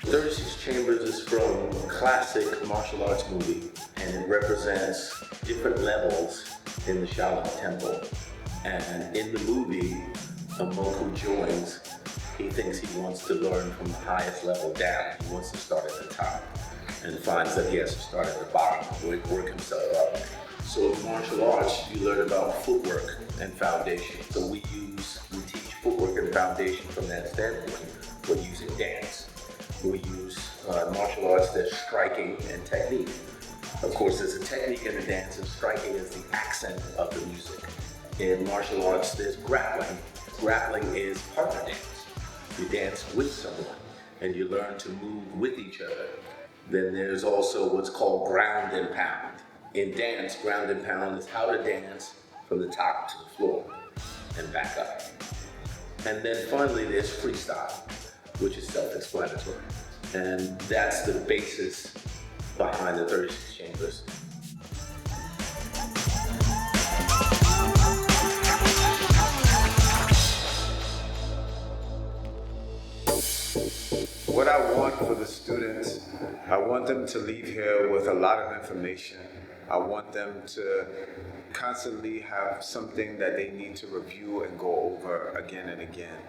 36 Chambers is from a classic martial arts movie, and it represents different levels in the Shaolin Temple. And in the movie, a monk who joins, he thinks he wants to learn from the highest level down. He wants to start at the top and finds that he has to start at the bottom, work himself up. So in martial arts, you learn about footwork and foundation. So we teach footwork and foundation from that standpoint. We're using dance. We use martial arts that's striking and technique. Of course, there's a technique in the dance, and striking is the accent of the music. In martial arts, there's grappling. Grappling is partner dance. You dance with someone, and you learn to move with each other. Then there's also what's called ground and pound. In dance, ground and pound is how to dance from the top to the floor and back up. And then finally, there's freestyle, which is self-explanatory. And that's the basis behind the 36 Chambers. What I want for the students, I want them to leave here with a lot of information. I want them to constantly have something that they need to review and go over again and again.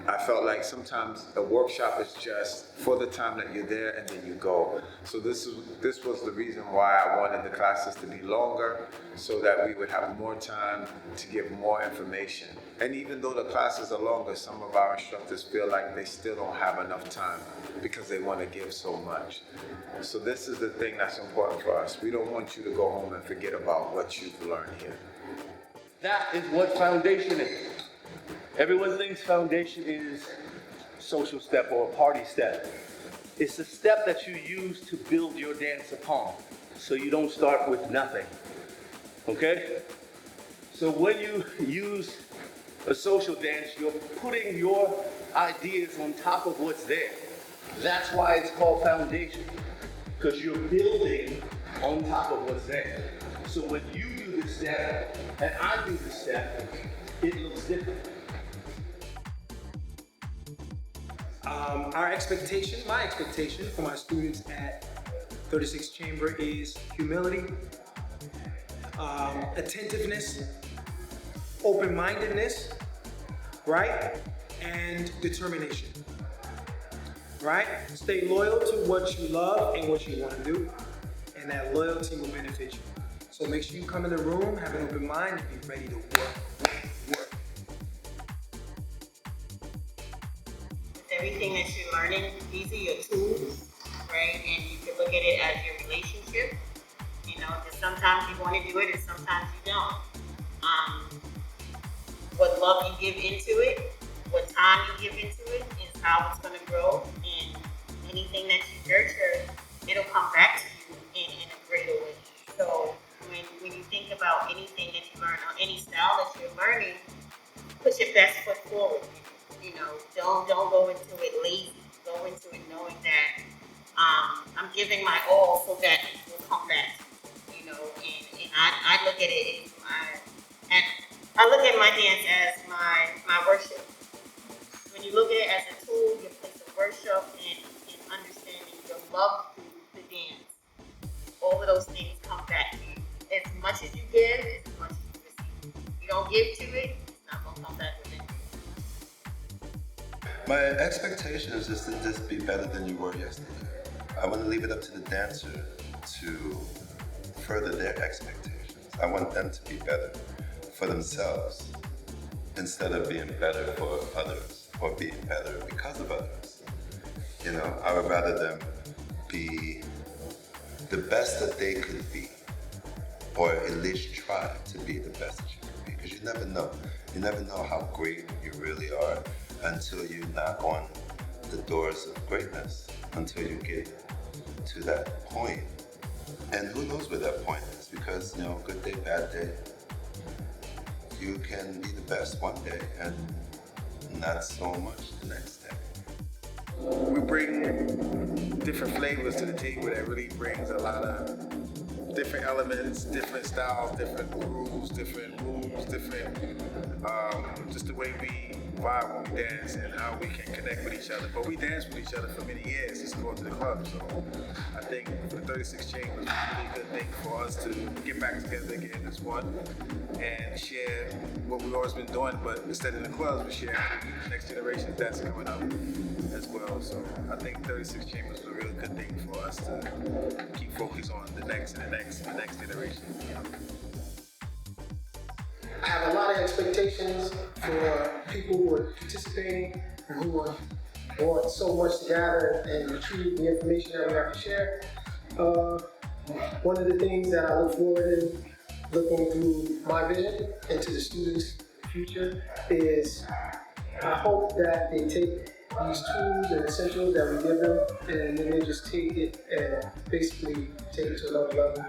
I felt like sometimes a workshop is just for the time that you're there and then you go. So this was the reason why I wanted the classes to be longer, so that we would have more time to give more information. And even though the classes are longer, some of our instructors feel like they still don't have enough time because they want to give so much. So this is the thing that's important for us. We don't want you to go home and forget about what you've learned here. That is what foundation is. Everyone thinks foundation is social step or a party step. It's the step that you use to build your dance upon, so you don't start with nothing, okay? So when you use a social dance, you're putting your ideas on top of what's there. That's why it's called foundation, because you're building on top of what's there. So when you do the step and I do the step, it looks different. My expectation for my students at 36 Chamber is humility, attentiveness, open-mindedness, right? And determination, right? Stay loyal to what you love and what you want to do, and that loyalty will benefit you. So make sure you come in the room, have an open mind, and be ready to work. Everything that you're learning, these are your tools, right? And you can look at it as your relationship. You know, just sometimes you want to do it and sometimes you don't. What love you give into it, what time you give into it is how it's going to grow. And anything that you nurture, it'll come back to you in a greater way. So when you think about anything that you learn or any style that you're learning, put your best foot forward. You know, don't go into it lazy. Go into it knowing that I'm giving my all so that it will come back. You know, and I look at it I look at my dance as my worship. When you look at it as a tool, your place of worship and understanding your love through the dance, all of those things come back to you. As much as you give, as much as you receive. If you don't give to it, it's not going to come back with it. My expectation is just to just be better than you were yesterday. I want to leave it up to the dancer to further their expectations. I want them to be better for themselves instead of being better for others or being better because of others. You know, I would rather them be the best that they could be, or at least try to be the best that you could be, because you never know. You never know how great you really are until you knock on the doors of greatness, until you get to that point. And who knows where that point is, because, you know, good day, bad day, you can be the best one day and not so much the next day. We bring different flavors to the table that really brings a lot of different elements, different styles, different grooves, different moves, different, just the way we vibe when we dance and how we can connect with each other. But we danced with each other for many years, just going to the club. So I think for the 36 Chambers was a really good thing for us to get back together again as one and share what we've always been doing, but instead of the clubs, we share the next generation's dance coming up as well. So I think 36 Chambers was a really good thing for us to keep focused on the next and the next and the next generation. I have a lot of expectations for people who are participating and who want so much to gather and retrieve the information that we have to share. One of the things that I look forward to looking through my vision into the students' future is I hope that they take these tools and essentials that we give them and then they just take it and basically take it to another level.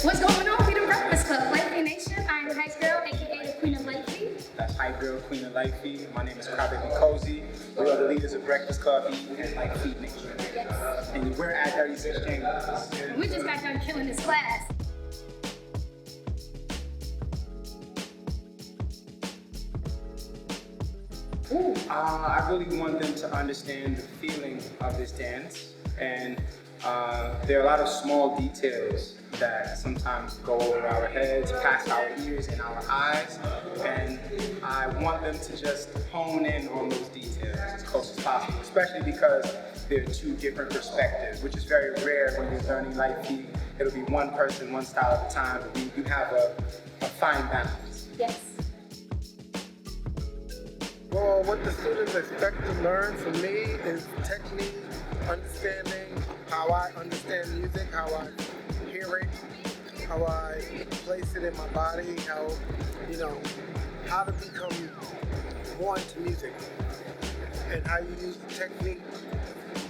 What's going on? We the Breakfast Club, Litefeet Nation. I'm Hype Girl, aka the Queen of Litefeet. That's Hype Girl, Queen of Litefeet. My name is Krabi Cozy. We are the leaders of Breakfast Club and Litefeet Nation. Yes. And we're at 36 Chambers. We just got done killing this class. I really want them to understand the feeling of this dance, and there are a lot of small details that sometimes go over our heads, past our ears and our eyes, and I want them to just hone in on those details as close as possible, especially because they're two different perspectives, which is very rare when you're learning Litefeet. It'll be one person, one style at a time, but you have a fine balance. Yes. Well, what the students expect to learn from me is technique, understanding how I understand music, how I hear it, how I place it in my body, how to become one to music, and how you use the technique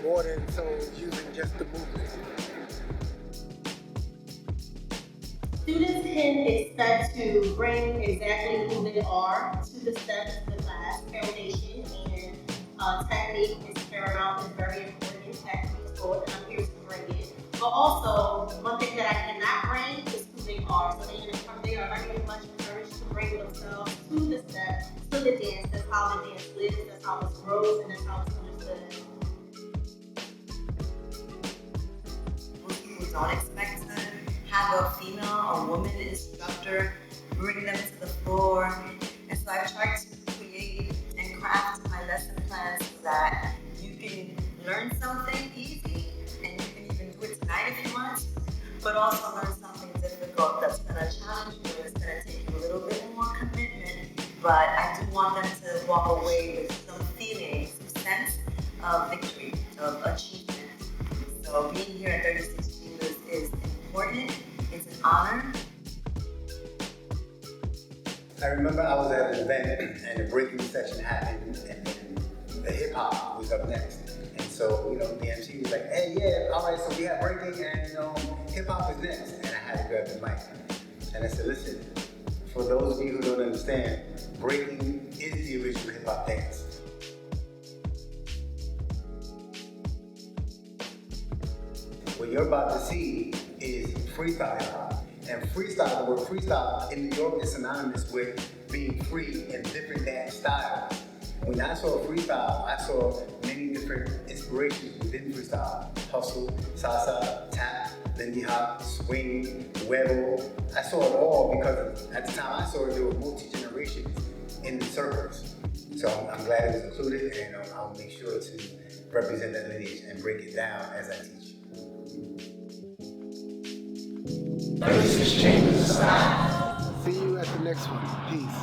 more than so using just the movement. Students can expect to bring exactly who they are to the steps of the class. Foundation and technique is paramount and very important. Technique is good, and I'm here to bring it. But also, one thing that I cannot bring is who they are. So they are very much encouraged to bring themselves to the steps, to the dance. That's how the dance lives, that's how it grows, and that's how it's understood. Most people don't expect to have a female, a woman instructor bring them to the floor. And so I've tried to create and craft my lesson plans so that you can learn something easy and you can even do it tonight if you want, but also learn something difficult that's going to challenge you and it's going to take you a little bit more commitment. But I do want them to walk away with some feeling, some sense of victory, of achievement. So being here at 36 Chambers is important. It's an honor. I remember I was at an event and the breaking section happened and then the hip hop was up next. And so, the MC was like, hey, yeah, all right, so we have breaking and hip hop is next. And I had to grab the mic. And I said, listen, for those of you who don't understand, breaking is the original hip hop dance. What you're about to see is freestyle hip hop. And freestyle, the word freestyle in New York is synonymous with being free in different dance styles. When I saw freestyle, I saw many different inspirations within freestyle. Hustle, salsa, tap, lindy hop, swing, huevo. I saw it all because at the time I saw it, there were multi-generations in the circles. So I'm glad it was included, and I'll make sure to represent that lineage and break it down as I teach. 36 Chambers. See you at the next one. Peace.